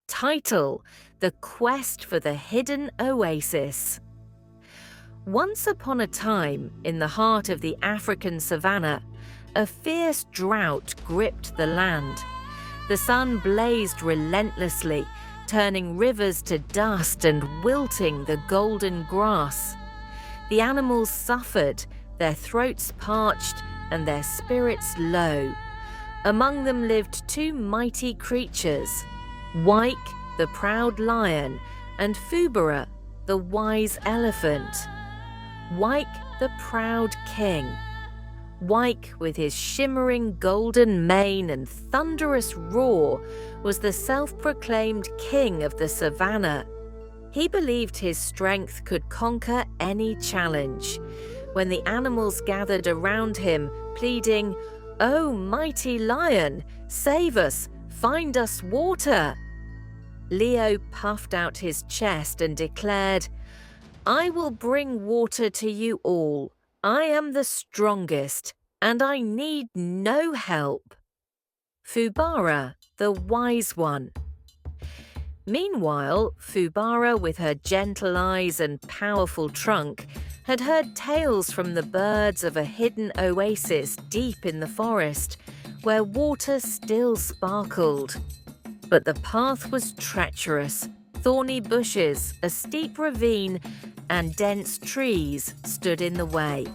Title: The Quest for the Hidden Oasis. Once upon a time, in the heart of the African savannah, a fierce drought gripped the land. The sun blazed relentlessly, turning rivers to dust and wilting the golden grass. The animals suffered, their throats parched and their spirits low. Among them lived two mighty creatures, Wyke, the proud lion, and Fubara, the wise elephant. Wyke, the proud king. Wyke, with his shimmering golden mane and thunderous roar, was the self-proclaimed king of the savannah. He believed his strength could conquer any challenge. When the animals gathered around him, pleading, "Oh, mighty lion, save us, find us water," Leo puffed out his chest and declared, "I will bring water to you all. I am the strongest, and I need no help." Fubara, the wise one. Meanwhile, Fubara, with her gentle eyes and powerful trunk, had heard tales from the birds of a hidden oasis deep in the forest, where water still sparkled. But the path was treacherous. Thorny bushes, a steep ravine, and dense trees stood in the way.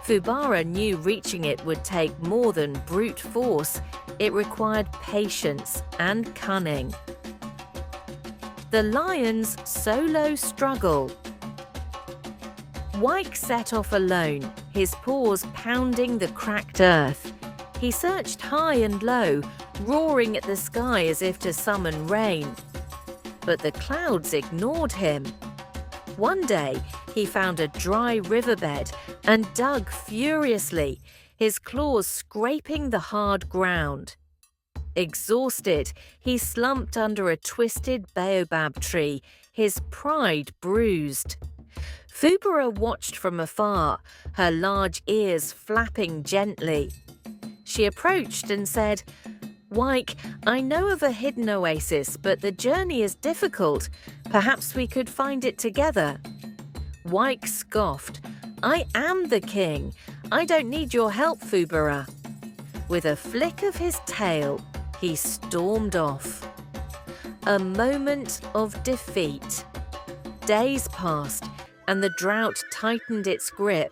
Fubara knew reaching it would take more than brute force. It required patience and cunning. The lion's solo struggle. Wyke set off alone, his paws pounding the cracked earth. He searched high and low, roaring at the sky as if to summon rain. But the clouds ignored him. One day, he found a dry riverbed and dug furiously, his claws scraping the hard ground. Exhausted, he slumped under a twisted baobab tree, his pride bruised. Fubara watched from afar, her large ears flapping gently. She approached and said, "Wyke, I know of a hidden oasis, but the journey is difficult. Perhaps we could find it together." Wyke scoffed, "I am the king. I don't need your help, Fubara." With a flick of his tail, he stormed off. A moment of defeat. Days passed, and the drought tightened its grip.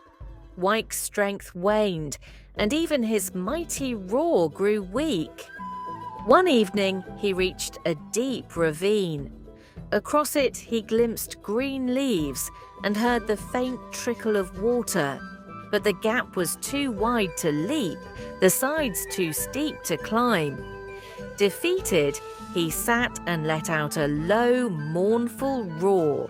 Wyke's strength waned, and even his mighty roar grew weak. One evening, he reached a deep ravine. Across it, he glimpsed green leaves and heard the faint trickle of water. But the gap was too wide to leap, the sides too steep to climb. Defeated, he sat and let out a low, mournful roar.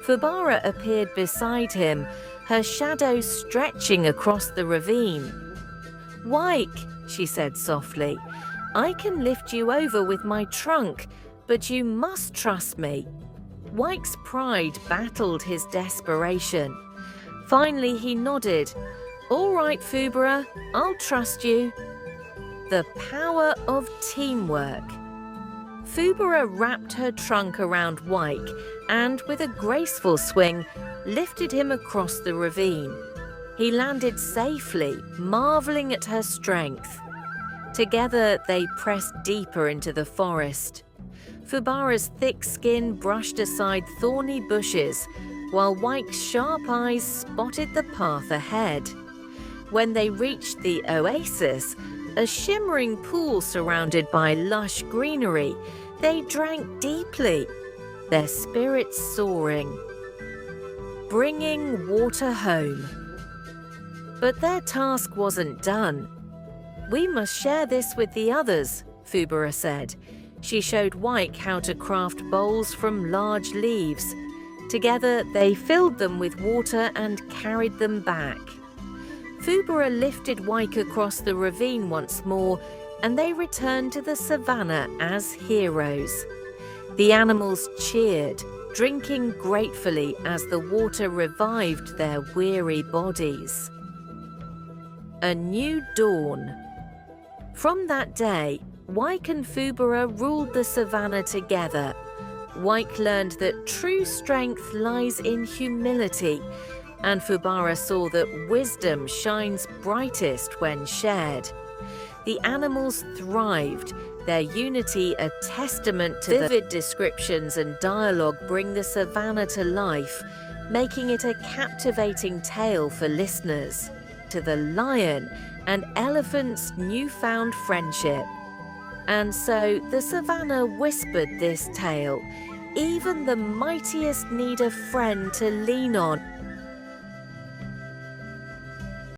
Fubara appeared beside him, her shadow stretching across the ravine. "Wyke," she said softly, "I can lift you over with my trunk, but you must trust me." Wyke's pride battled his desperation. Finally, he nodded. "All right, Fubara, I'll trust you." The power of teamwork. Fubara wrapped her trunk around Wyke and, with a graceful swing, lifted him across the ravine. He landed safely, marveling at her strength. Together, they pressed deeper into the forest. Fubara's thick skin brushed aside thorny bushes, while Wyke's sharp eyes spotted the path ahead. When they reached the oasis, a shimmering pool surrounded by lush greenery, they drank deeply, their spirits soaring. Bringing water home. But their task wasn't done. "We must share this with the others," Fubara said. She showed Wyke how to craft bowls from large leaves. Together, they filled them with water and carried them back. Fubara lifted Wyke across the ravine once more, and they returned to the savannah as heroes. The animals cheered, drinking gratefully as the water revived their weary bodies. A new dawn. From that day, Wyke and Fubara ruled the savannah together. Wyke learned that true strength lies in humility, and Fubara saw that wisdom shines brightest when shared. The animals thrived, their unity a testament to vivid descriptions and dialogue bring the savannah to life, making it a captivating tale for listeners. To the lion and elephant's newfound friendship. And so the savannah whispered this tale, even the mightiest need a friend to lean on.